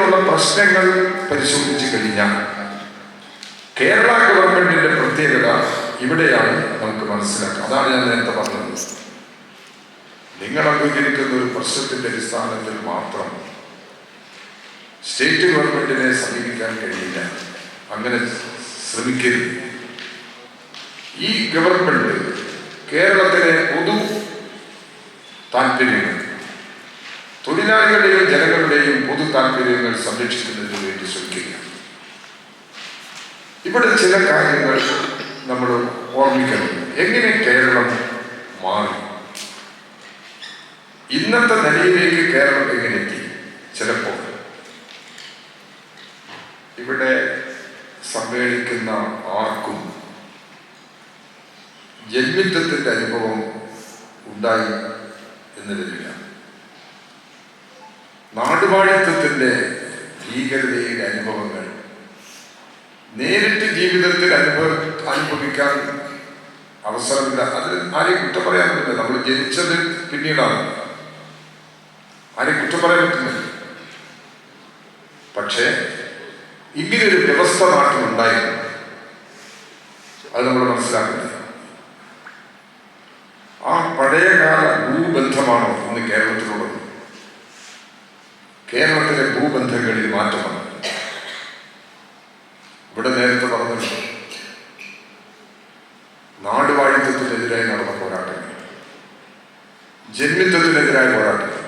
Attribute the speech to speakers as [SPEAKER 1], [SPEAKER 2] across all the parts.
[SPEAKER 1] കേരളത്തിലുള്ള പ്രശ്നങ്ങൾ പരിശോധിച്ചു കഴിഞ്ഞാൽ കേരള ഗവൺമെന്റിന്റെ പ്രത്യേകത ഇവിടെയാണ് നമുക്ക് മനസ്സിലാക്കുക. അതാണ് ഞാൻ നേരത്തെ പറഞ്ഞത്. നിങ്ങൾ അംഗീകരിക്കുന്ന ഒരു പ്രശ്നത്തിന്റെ അടിസ്ഥാനത്തിൽ മാത്രം സ്റ്റേറ്റ് ഗവൺമെന്റിനെ സമീപിക്കാൻ കഴിയില്ല. അങ്ങനെ ശ്രമിക്കരുത്. ഈ ഗവൺമെന്റ് കേരളത്തിലെ പൊതു താല്പര്യങ്ങൾ, തൊഴിലാളികളുടെയും ജനങ്ങളുടെയും പൊതു താല്പര്യങ്ങൾ സംരക്ഷിക്കുന്നതിന് വേണ്ടി ശ്രമിക്കുക. ഇവിടെ ചില കാര്യങ്ങൾ നമ്മൾ ഓർമ്മിക്കണം. എങ്ങനെ കേരളം മാറി, ഇന്നത്തെ നിലയിലേക്ക് കേരളം എങ്ങനെ എത്തി? ചിലപ്പോൾ ഇവിടെ സമ്മേളിക്കുന്ന ആർക്കും ജന്മിത്വത്തിന്റെ അനുഭവം ഉണ്ടായി എന്ന് വരില്ല. നാടുവാഴിത്വത്തിന്റെ ഭീകരതയുടെ അനുഭവങ്ങൾ നേരിട്ട് ജീവിതത്തിൽ അനുഭവിക്കാൻ അവസരമില്ല. അത് ആരെയും കുറ്റം പറയാൻ പറ്റില്ല. നമ്മൾ ജനിച്ചത് പിന്നീടാണ്. ആരെയും കുറ്റം പറയാൻ പറ്റുന്നില്ല. പക്ഷേ ഇങ്ങനൊരു വ്യവസ്ഥ നാട്ടിലുണ്ടായിരുന്നു. അത് നമ്മൾ മനസ്സിലാക്കുന്നില്ല. ആ പഴയകാല ഭൂബന്ധമാണോ ഇന്ന് കേരളത്തിലുള്ളത്? കേരളത്തിലെ ഭൂബന്ധങ്ങളിൽ മാറ്റം വന്നു. ഇവിടെ നേരത്തെ പറഞ്ഞിട്ടുണ്ട്, നാടുവാഴിത്വത്തിനെതിരായി നടന്ന പോരാട്ടങ്ങൾ, ജന്മിത്വത്തിനെതിരായ പോരാട്ടങ്ങൾ.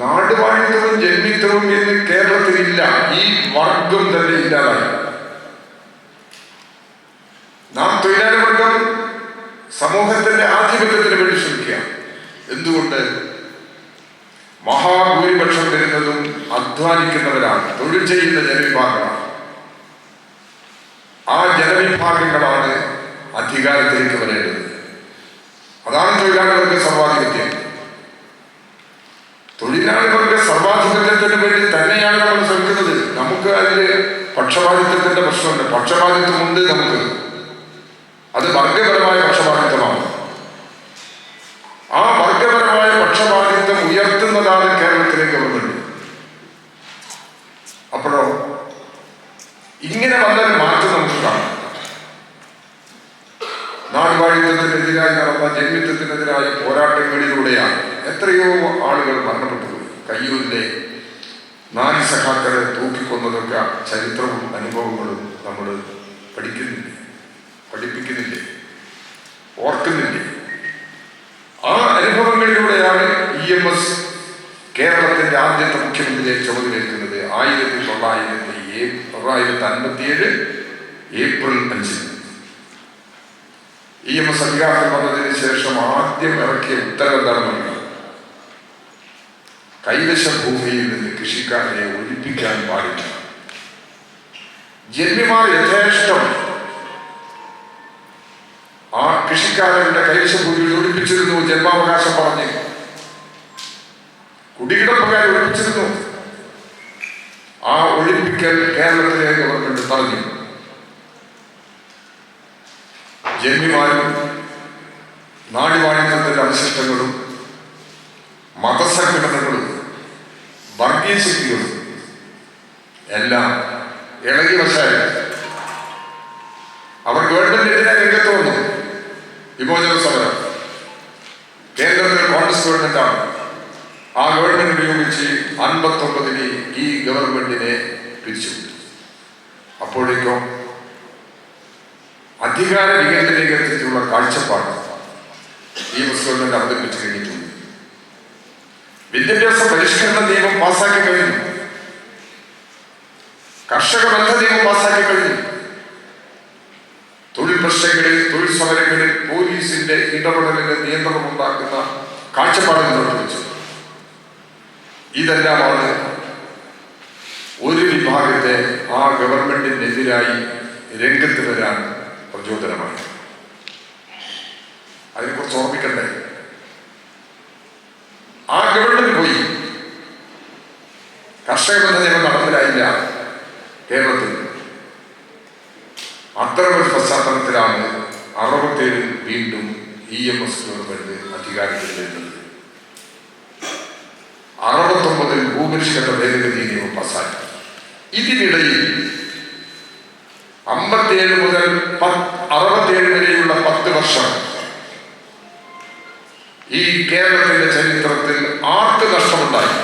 [SPEAKER 1] നാടുവാഴിത്വവും ജന്മിത്വവും എന്ന് കേരളത്തിലില്ല. ഈ വർഗം തന്നെ ഇല്ലാതായി. നാം തൊഴിലാളി വർഗം സമൂഹത്തിന്റെ ആധിപത്യത്തിന് വേണ്ടി ശ്രമിക്കുക. എന്തുകൊണ്ട്? മഹാഭൂരിപക്ഷം വരുന്നതും അധ്വാനിക്കുന്നവരാണ്, തൊഴിൽ ചെയ്യുന്ന ജനവിഭാഗങ്ങളാണ്. ആ ജനവിഭാഗങ്ങളാണ് അധികാരത്തിലേക്ക് വരേണ്ടത്. അതാണ് തൊഴിലാളി വർഗ സർവാധിപത്യം. തൊഴിലാളി വർഗ സർവാധിപത്യത്തിന് വേണ്ടി തന്നെയാണ് നമ്മൾ ശ്രമിക്കുന്നത്. നമുക്ക് അതിൽ പക്ഷപാതിത്വത്തിന്റെ പ്രശ്നമുണ്ട്. പക്ഷപാതിത്വമുണ്ട് നമുക്ക്. അത് വർഗപരമായ പക്ഷപാതിത്വമാണ്. ആ വർഗപരമായ പക്ഷപാതിത്വം ഉയർത്തുന്നതാണ് കേരളത്തിലെ ഗവൺമെന്റ്. അപ്പോഴോ ഇങ്ങനെ വന്നൊരു മാറ്റം നമുക്ക് കാണാം. നാടുവാഴിത്വത്തിനെതിരായി നടന്ന ജന്മിത്വത്തിനെതിരായ പോരാട്ടങ്ങളിലൂടെയാണ് എത്രയോ ആളുകൾ മരണപ്പെട്ടുപോയി. കയ്യൂരിലെ 4 സഖാക്കളെ തൂക്കിക്കൊന്നതൊക്കെ ചരിത്രവും അനുഭവങ്ങളും നമ്മൾ പഠിക്കുന്നില്ലേ, പഠിപ്പിക്കുന്നില്ലേ, ഓർക്കുന്നില്ലേ? ആ അനുഭവങ്ങളിലൂടെയാണ് EMS കേരളത്തിന്റെ ആദ്യത്തെ മുഖ്യമന്ത്രിയെ ചുമതലയേൽക്കുന്നത് 1957 ഏപ്രിൽ 5. EMS അധികാരത്തിൽ വന്നതിന് ശേഷം ആദ്യം ഇറക്കിയ ഉത്തരവ് എന്താണെന്ന് കൈവശ ഭൂമിയിൽ നിന്ന് കൃഷിക്കാരെ ഒഴിപ്പിക്കാൻ പാടില്ല. ജന്മിമാർ യഥേഷ്ടം ആ കൃഷിക്കാരന്റെ കൈവശ ഭൂമിയിൽ ഒഴിപ്പിച്ചിരുന്നു. ജന്മാവകാശം പറഞ്ഞ് കുടികിടപ്പുകാരെ ഒഴിപ്പിച്ചിരുന്നു. ആ ഒഴിപ്പിക്കൽ കേരളത്തിലെ ഗവൺമെന്റ് തടഞ്ഞു. ജന്മിമാരും നാടുവാഴിത്വത്തിന്റെ അവശിഷ്ടങ്ങളും മതസംഘടനകളും വർഗീയ ശക്തികളും എല്ലാം ഇളകി വശായി അവർ ഗവൺമെന്റിന്റെ രംഗത്ത് വന്നു. വിമോചന സമരം കേന്ദ്രത്തിൽ കോൺഗ്രസ് ഗവൺമെന്റാണ്. ആ ഗവൺമെന്റ് ഉപയോഗിച്ച് 59 ഈ ഗവൺമെന്റിനെ പിരിച്ചുവിട്ടു. അപ്പോഴേക്കോ അധികാര വികേന്ദ്രീകരണത്തിലുള്ള കാഴ്ചപ്പാട് EMS ഗവൺമെന്റ് അവതരിപ്പിച്ചു കഴിഞ്ഞിട്ടുണ്ട്. വിദ്യാഭ്യാസ പരിഷ്കരണ നിയമം പാസാക്കി കഴിഞ്ഞു. കർഷക ബന്ധ നിയമം പാസാക്കി കഴിഞ്ഞു. തൊഴിൽ പ്രശ്നങ്ങളിൽ, തൊഴിൽ സമരങ്ങളിൽ പോലീസിന്റെ ഇടപെടലിന് നിയന്ത്രണം ഉണ്ടാക്കുന്ന കാഴ്ചപ്പാട് മുന്നോട്ട് വെച്ചു. ഇതെല്ലാമാണ് ഒരു വിഭാഗത്തെ ആ ഗവൺമെന്റിനെതിരായി രംഗത്ത് വരാൻ പ്രചോദനമായി. അതിനെക്കുറിച്ച് ഓർമ്മിക്കണ്ടേ? ആ ഗവൺമെന്റ് പോയി. കർഷക ബന്ധ നിയമം നടപ്പിലായില്ല കേരളത്തിൽ. അത്തരമൊരു പശ്ചാത്തലത്തിലാണ് 67 വീണ്ടും EMS ഗവൺമെന്റ് അധികാരത്തിൽ വരുന്നത്. 69 69 ഭൂപരിഷ്കരണ ഭേദഗതി നിയമം പാസായി. ഇതിനിടയിൽ 57 മുതൽ 67 വരെയുള്ള 10 വർഷം ഈ കേരളത്തിന്റെ ചരിത്രത്തിൽ ആർക്ക് നഷ്ടമുണ്ടായി?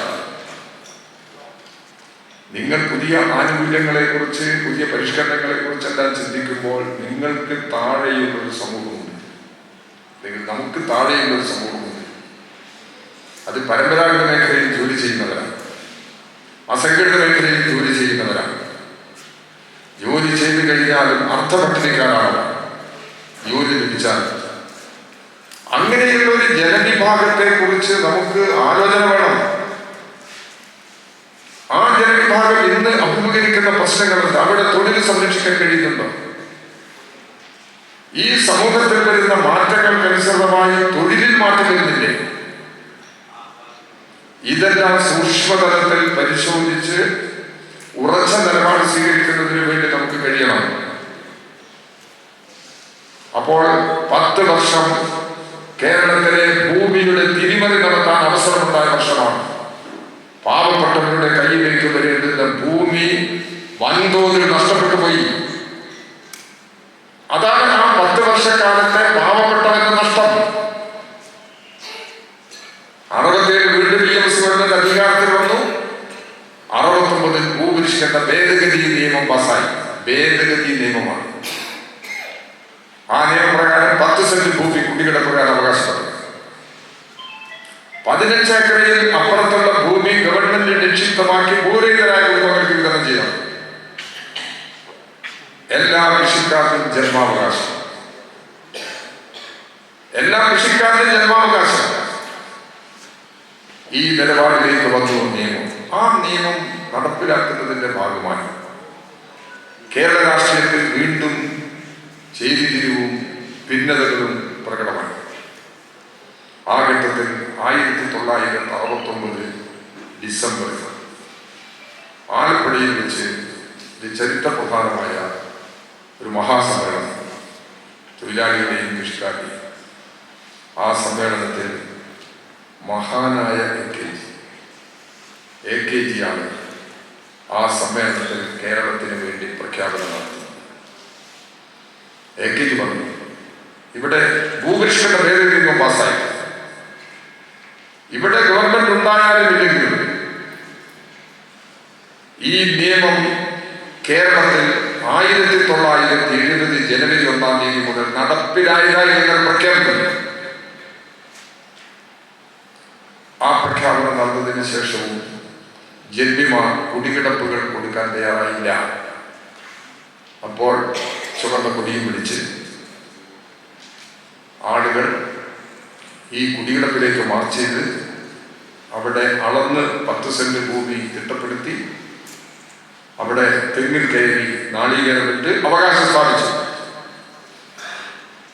[SPEAKER 1] നിങ്ങൾ പുതിയ ആനുകൂല്യങ്ങളെ കുറിച്ച്, പുതിയ പരിഷ്കരണങ്ങളെ കുറിച്ചെല്ലാം ചിന്തിക്കുമ്പോൾ നിങ്ങൾക്ക് താഴെയുള്ളൊരു സമൂഹമുണ്ട്. നമുക്ക് താഴെയുള്ളൊരു സമൂഹമുണ്ട്. അത് പരമ്പരാഗത മേഖലയിൽ ജോലി ചെയ്യുന്നവരാണ്, അസംഘടിത മേഖലയിൽ ജോലി ചെയ്യുന്നവരാണ്. ജോലി ചെയ്തു കഴിഞ്ഞാലും അർത്ഥപട്ടിണിക്കാരാണ് ജോലി ലഭിച്ചാൽ. അങ്ങനെയുള്ള ഒരു ജനവിഭാഗത്തെ കുറിച്ച് നമുക്ക് ആലോചന വേണം. ആ ജനവിഭാഗം ഇന്ന് അഭിമുഖീകരിക്കുന്ന പ്രശ്നങ്ങളുണ്ട്. അവിടെ തൊഴിൽ സംരക്ഷിക്കാൻ കഴിയുന്നുണ്ടോ? ഈ സമൂഹത്തിൽ വരുന്ന മാറ്റങ്ങൾക്കനുസൃതമായി തൊഴിലിൽ മാറ്റം വരുന്നില്ലേ? ഇതെല്ലാം സൂക്ഷ്മതലത്തിൽ പരിശോധിച്ച് ഉറച്ച നിലപാട് സ്വീകരിക്കുന്നതിന് വേണ്ടി നമുക്ക് കഴിയണം. അപ്പോൾ 10 വർഷം കേരളത്തിലെ ഭൂമിയുടെ തിരിമറി നടത്താൻ അവസരമുണ്ടായ വർഷമാണ്. പാവപ്പെട്ടവരുടെ കയ്യിലേക്ക് വരേണ്ടുന്ന ഭൂമി വൻതോതിൽ നഷ്ടപ്പെട്ടു പോയി. അതാണ് ആ 10 വർഷക്കാലത്തെ പാവപ്പെട്ടവന്റെ നഷ്ടം. 67 വീണ്ടും BMS ഗവൺമെന്റ് അധികാരത്തിൽ വന്നു. 69 ഭൂപരിഷ്കരണ ഭേദഗതി നിയമം പാസായി. ഭേദഗതി നിയമമാണ്. ആ നിയമപ്രകാരം 10 സെന്റ് ഭൂമി കുടികിടപ്പുകാർ അവകാശപ്പെടും. 15 ഏക്കറിൽ അപ്പുറത്തുള്ള ഭൂമി ഗവൺമെന്റ് നിക്ഷിപ്തമാക്കി ഭൂരഹിതരായ കുടുംബങ്ങൾക്ക് വിതരണം ചെയ്യാം. എല്ലാ കൃഷിക്കാർക്കും ജന്മാവകാശം. എല്ലാ കൃഷിക്കാർക്കും ജന്മാവകാശം. ഈ നിലപാടിലേക്ക് വന്നു നിയമം. ആ നിയമം നടപ്പിലാക്കുന്നതിന്റെ ഭാഗമായി കേരള രാഷ്ട്രീയത്തിൽ വീണ്ടും ചേരിതിരിവും ഭിന്നതകളും പ്രകടമായി. ആ ഘട്ടത്തിൽ 1969 ഡിസംബറിൽ ആലപ്പുഴയിൽ വെച്ച് ചരിത്രപ്രധാനമായ ഒരു മഹാസമ്മേളനം, തൊഴിലാളികളെയും കൃഷിക്കാരെയും. ആ സമ്മേളനത്തിൽ മഹാനായ AKG ആണ് ആ സമ്മേളനത്തിൽ കേരളത്തിന് വേണ്ടി പ്രഖ്യാപനം നടത്തുന്നത്. AKG പറഞ്ഞു, ഇവിടെ ഭൂപരിഷ്കരണ ഭേദഗതി നിയമം പാസ്സായി. ഇവിടെ ഗവൺമെന്റ് ഉണ്ടായാലും ഇല്ലെങ്കിലും ഈ നിയമം കേരളത്തിൽ 1970 ജനുവരി 1-ാം തീയതി മുതൽ നടപ്പിലായതായി ഞങ്ങൾ പ്രഖ്യാപിക്കുന്നു. ആ പ്രഖ്യാപനം നടന്നതിന് ശേഷവും ജന്മിമാർ കുടികിടപ്പുകൾ കൊടുക്കാൻ തയ്യാറായില്ല. അപ്പോൾ ചുവന്ന കൊടിയും പിടിച്ച് ആളുകൾ ഈ കുടികിടപ്പിലേക്ക് മാർച്ച് ചെയ്ത് അവിടെ അളന്ന് 10 സെന്റ് ഭൂമി തിട്ടപ്പെടുത്തി അവിടെ തെങ്ങിൽ കയറി നാളികേരമിട്ട് അവകാശം സ്ഥാപിച്ചു.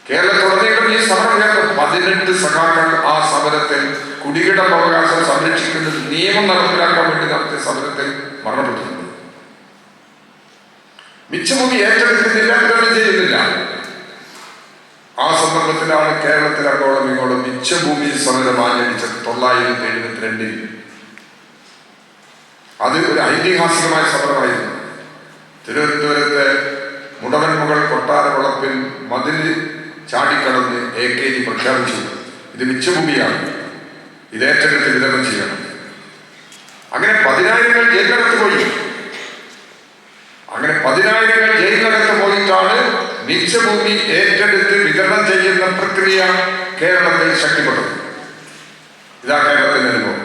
[SPEAKER 1] കേരളത്തിലുടനീളം ഈ സമരം കേട്ട 18 സഖാക്കൾ ആ സമരത്തിൽ കുടികിടപ്പ് അവകാശം സംരക്ഷിക്കുന്നത് നിയമം നടപ്പിലാക്കാൻ വേണ്ടി നടത്തിയ സമരത്തിൽ മരണപ്പെട്ടിട്ടുണ്ട്. മിച്ചഭൂമി ഏറ്റെടുക്കുന്നില്ല, വിതരണം ചെയ്യുന്നില്ല. ആ സന്ദർഭത്തിലാണ് കേരളത്തിൽ അങ്ങോളം ഇങ്ങോളം മിച്ചഭൂമി സമരം ആചരിച്ചത് 1972. അത് ഒരു ഐതിഹാസികമായ സമരമായിരുന്നു. തിരുവനന്തപുരത്തെ മുടവൻമുകൾ കൊട്ടാര വളപ്പിൽ മതിൽ ചാടിക്കടന്ന് AKG പ്രഖ്യാപിച്ചു, ഇത് മിച്ചഭൂമിയാണ്, ഇത് ഏറ്റെടുത്ത് വിതരണം ചെയ്യണം. അങ്ങനെ 10,000 ജയിലിനകത്ത് പോയി. അങ്ങനെ 10,000 ജയിലിനകത്ത് പോയിട്ടാണ് മിച്ചഭൂമി ഏറ്റെടുത്ത് വിതരണം ചെയ്യുന്ന പ്രക്രിയ കേരളത്തിൽ ശക്തിപ്പെട്ടത്. ഇതാ കേരളത്തിന്റെ അനുഭവം.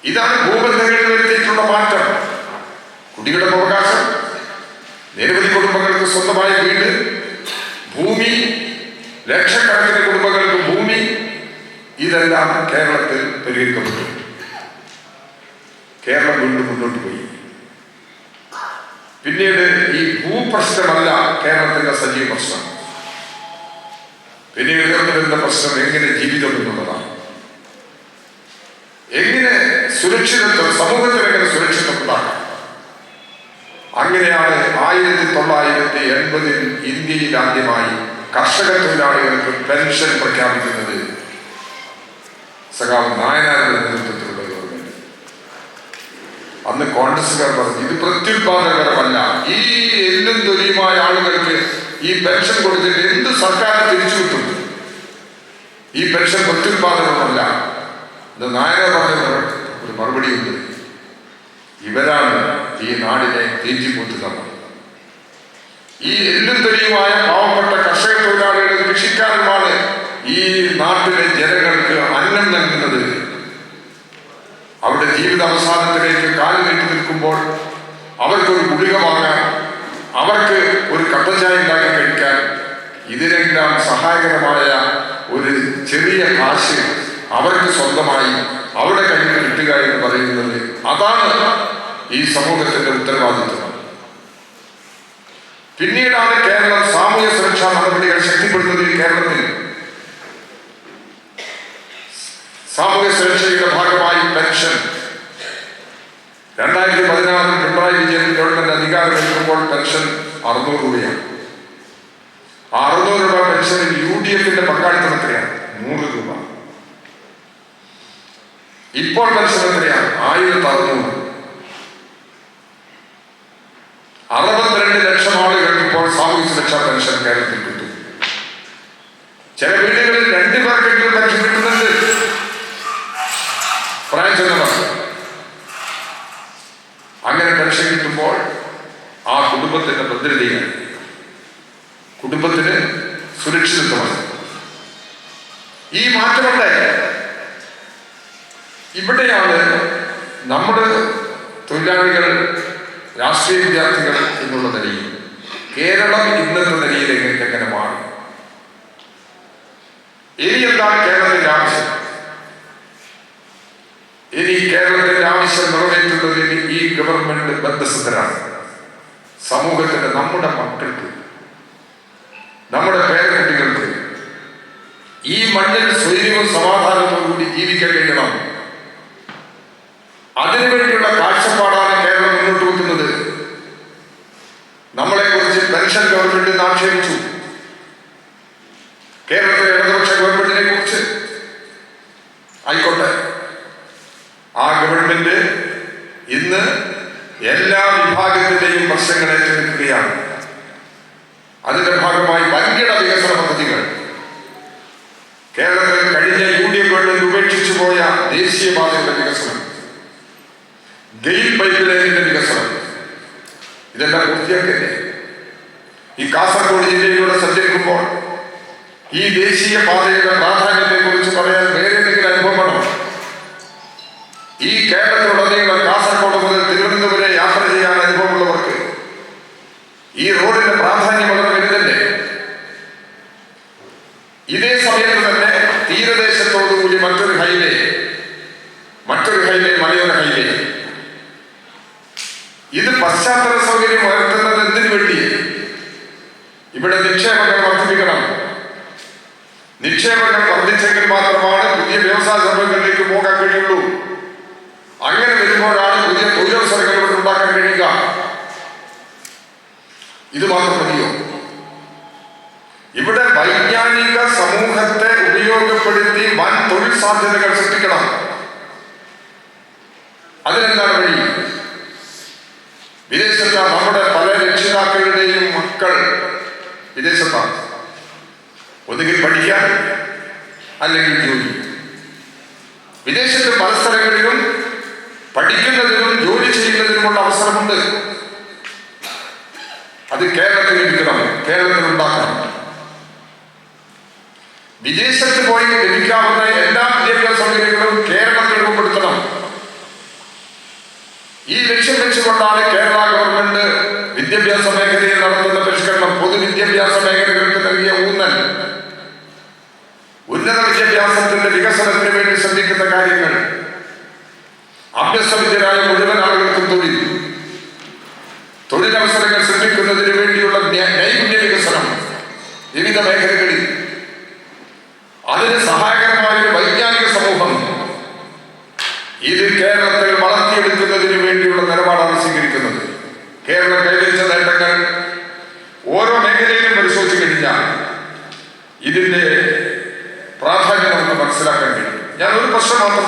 [SPEAKER 1] ഇതാണ് ഭൂബന്ധങ്ങളിൽ വരുത്തിയിട്ടുള്ള മാറ്റം. കുടികിടപ്പ് അവകാശം, നിരവധി കുടുംബങ്ങൾക്ക് സ്വന്തമായ വീട്, ഭൂമി, ലക്ഷക്കണക്കിന് കുടുംബങ്ങൾക്ക് ഭൂമി, ഇതെല്ലാം കേരളത്തിൽ പരിഹരിക്കപ്പെട്ടു. കേരളം വീണ്ടും മുന്നോട്ട് പോയി. പിന്നീട് ഈ ഭൂപ്രശ്നമല്ല കേരളത്തിന്റെ സജീവ പ്രശ്നം. പിന്നീട് ഉയർന്നു വരുന്ന പ്രശ്നം എങ്ങനെ ജീവിതം എന്നുള്ളതാണ്. എങ്ങനെ സുരക്ഷിതത്വം, സമൂഹത്തിൽ എങ്ങനെ സുരക്ഷിതം ഉണ്ടാക്കാം. അങ്ങനെയാണ് 1980 ഇന്ത്യയിൽ ആദ്യമായി കർഷക തൊഴിലാളികൾക്ക് പെൻഷൻ പ്രഖ്യാപിക്കുന്നത് സഖാവ് നായനാരുടെ നേതൃത്വത്തിലുള്ള അന്ന് കോൺഗ്രസ്സുകാർ പറഞ്ഞു ഇത് പ്രത്യുൽപാദകരമല്ല, ഈ എല്ലും തൊലിയുമായ ആളുകൾക്ക് ഈ പെൻഷൻ കൊടുത്തിട്ട് എന്ത് സർക്കാർ തിരിച്ചു കിട്ടും, ഈ പെൻഷൻ പ്രത്യുൽപാദകമല്ല. നായർ പറഞ്ഞ ഒരു മറുപടിയുണ്ട്, ഇവരാണ് ഈ നാടിനെ തീറ്റിപ്പോറ്റുന്നത്. ഈ എല്ലും തൊലിയുമായ പാവപ്പെട്ട കർഷക തൊഴിലാളികളും കൃഷിക്കാരുമാണ് ഈ നാട്ടിലെ ജനങ്ങൾക്ക് അന്നം നൽകുന്നത്. അവരുടെ ജീവിത അവസാനത്തിലേക്ക് കാല് നീട്ടി നിൽക്കുമ്പോൾ അവർക്കൊരു ഗുളിക വാങ്ങാൻ, അവർക്ക് ഒരു കട്ടച്ചായ ഉണ്ടാക്കി കഴിക്കാൻ, ഇതിനെല്ലാം സഹായകരമായ ഒരു ചെറിയ കാശ് അവർക്ക് സ്വന്തമായി അവരുടെ കയ്യിൽ കിട്ടുക എന്ന് പറയുന്നത് അതാണ് ഈ സമൂഹത്തിന്റെ ഉത്തരവാദിത്വം. പിന്നീടാണ് കേരളം സാമൂഹ്യ സുരക്ഷാ നടപടികൾ ശക്തിപ്പെടുത്തുന്നത്. കേരളത്തിൽ സാമൂഹ്യ സുരക്ഷയുടെ ഭാഗമായി പെൻഷൻ 2016 പിണറായി വിജയൻ ഗവൺമെന്റ് അധികാരമെടുക്കുമ്പോൾ പെൻഷൻ 600 രൂപയാണ്. 600 രൂപ പെൻഷനിൽ UDF പങ്കാളിത്തം എത്രയാണ്? 100 രൂപ. ഇപ്പോൾ പെൻഷൻ എത്രയാണ്? 1600. 62 ലക്ഷം ആളുകൾക്ക് ഇപ്പോൾ സാമൂഹ്യ സുരക്ഷാ പെൻഷൻ കേരളത്തിൽ കിട്ടും. ചില വീടുകളിൽ 2 പേർക്കെങ്കിലും പെൻഷൻ കിട്ടുന്നുണ്ട്. പ്രായം ചെന്നവർ അങ്ങനെ പെൻഷൻ കിട്ടുമ്പോൾ ആ കുടുംബത്തിന്റെ ഭദ്രതയാണ്, കുടുംബത്തിന് സുരക്ഷിതത്വമാണ്. ഈ മാറ്റമുണ്ട്. ഇവിടെയാണ് നമ്മുടെ തൊഴിലാളികൾ, രാഷ്ട്രീയ വിദ്യാർത്ഥികൾ എന്നുള്ള നിലയിൽ കേരളം ഇന്നത്തെ നിലയിലേക്ക് എങ്ങനെ മാറി? ഇനി എന്താണ് കേരളത്തിന്റെ ആവശ്യം? ഇനി കേരളത്തിന്റെ ആവശ്യം നിറവേറ്റുന്നതിന് ഈ ഗവൺമെന്റ് ബദ്ധസ്ഥരാണ്. സമൂഹത്തിന്, നമ്മുടെ മക്കൾക്ക്, നമ്മുടെ പേരക്കുട്ടികൾക്ക് ഈ മണ്ണിൽ സ്വൈര്യവും സമാധാനത്തോടു കൂടി ജീവിക്കാൻ കഴിയണം. അതിനുവേണ്ടിയുള്ള കാഴ്ചപ്പാടാണ് കേരളം മുന്നോട്ട് വെക്കുന്നത്. നമ്മളെ കുറിച്ച് പെൻഷൻ ഗവൺമെന്റിന് ആക്ഷേപിച്ചു. കേരളത്തിലെ ഇടതുപക്ഷ ഗവൺമെന്റിനെ കുറിച്ച് ആയിക്കോട്ടെ, ആ ഗവൺമെന്റ് ഇന്ന് എല്ലാ വിഭാഗത്തിന്റെയും പ്രശ്നങ്ങൾ ഏറ്റെടുക്കുകയാണ്. അതിന്റെ ഭാഗമായി വൻകിട വികസന പദ്ധതികൾ, കേരളത്തിൽ കഴിഞ്ഞ UDF ഗവൺമെന്റ് ഉപേക്ഷിച്ചു പോയ ദേശീയപാതയുടെ വികസനം, ഗെയിൽ പൈപ്പ് ലൈനിന്റെ വികസനം, ഇതെല്ലാം പൂർത്തിയാക്കിയല്ലേ? ഈ കാസർഗോഡ് ജില്ലയിലൂടെ സഞ്ചരിക്കുമ്പോൾ ഈ ദേശീയ പാതയുടെ പ്രാധാന്യത്തെ കുറിച്ച് പറയാൻ വേറെ എന്തെങ്കിലും അനുഭവമാണോ? ഈ കേരളത്തിലുടനീളം കാസർഗോഡ് മുതൽ തിരുവനന്തപുരം വരെ യാത്ര ചെയ്യാൻ അനുഭവമുള്ളവർക്ക് ഈ റോഡിന്റെ പ്രാധാന്യം വളരെ വലുതല്ലേ? ഇതേ സമയത്ത് തന്നെ തീരദേശത്തോടുകൂടി മറ്റൊരു ഹൈവേ, മലയോര ഹൈവേ, ഇത് പശ്ചാത്തല സൗകര്യം ഉയർത്തുന്നത് എന്തിനു വേണ്ടി? ഇവിടെ നിക്ഷേപങ്ങൾ വർദ്ധിപ്പിക്കണം. നിക്ഷേപങ്ങൾ വർദ്ധിച്ചെങ്കിൽ മാത്രമാണ് പുതിയ വ്യവസായ സംരംഭങ്ങളിലേക്ക് പോകാൻ കഴിയുള്ളൂ. അങ്ങനെ വരുമ്പോഴാണ് പുതിയ തൊഴിലവസരങ്ങൾ ഇവിടെ ഉണ്ടാക്കാൻ കഴിയുക. ഇത് മാത്രം മതിയോ? ഇവിടെ വൈജ്ഞാനിക സമൂഹത്തെ ഉപയോഗപ്പെടുത്തി വൻ തൊഴിൽ സാധ്യതകൾ സൃഷ്ടിക്കണം. അതിനെന്താണ് വഴി? വിദേശത്താണ്. നമ്മുടെ പല രക്ഷിതാക്കളുടെയും മക്കൾ വിദേശത്താണ്. ഒന്നുകിൽ പഠിക്കാൻ, അല്ലെങ്കിൽ ജോലി. വിദേശത്ത് പല സ്ഥലങ്ങളിലും പഠിക്കുന്നതിനും ജോലി ചെയ്യുന്നതിനുമുള്ള അവസരമുണ്ട്. അത് കേരളത്തിൽ ലഭിക്കണം, കേരളത്തിൽ ഉണ്ടാക്കണം. വിദേശത്ത് പോയി ലഭിക്കാവുന്ന എല്ലാ വിദ്യാഭ്യാസ സൗകര്യങ്ങളും കേരളത്തിൽ ഉൾപ്പെടുത്തണം. ഈ ലക്ഷ്യം വെച്ചുകൊണ്ടാണ് കേരള ഗവൺമെന്റ് വിദ്യാഭ്യാസ മേഖലയിൽ നടത്തുന്ന പരിഷ്കരണം. പൊതുവിദ്യാഭ്യാസ മേഖലകൾക്ക് നൽകിയ ഊന്നൽ, ഉന്നത വിദ്യാഭ്യാസത്തിന്റെ വികസനത്തിന് വേണ്ടി ശ്രദ്ധിക്കുന്ന കാര്യങ്ങൾ, അഭ്യസ്തവിദ്യരായ മുഴുവൻ ആളുകൾക്കും തൊഴിലവസരങ്ങൾ സൃഷ്ടിക്കുന്നതിന് വേണ്ടിയുള്ള നൈപുണ്യ വികസനം വിവിധ മേഖലകളിൽ, അതിന് സഹായകരമായ ഒരു വൈജ്ഞാനിക സമൂഹം, ഇത് കേരളത്തിൽ വളർത്തിയെടുക്കുന്നതിന് വേണ്ടിയുള്ള നിലപാടാണ് സ്വീകരിക്കുന്നത്. കേരളം കൈവരിച്ച നേട്ടങ്ങൾ ഓരോ മേഖലയിലും പരിശോധിച്ചു കഴിഞ്ഞാൽ ഇതിന്റെ പ്രാധാന്യം നമുക്ക് മനസ്സിലാക്കാൻ കഴിയും. ഞാൻ ഒരു പ്രശ്നം മാത്രം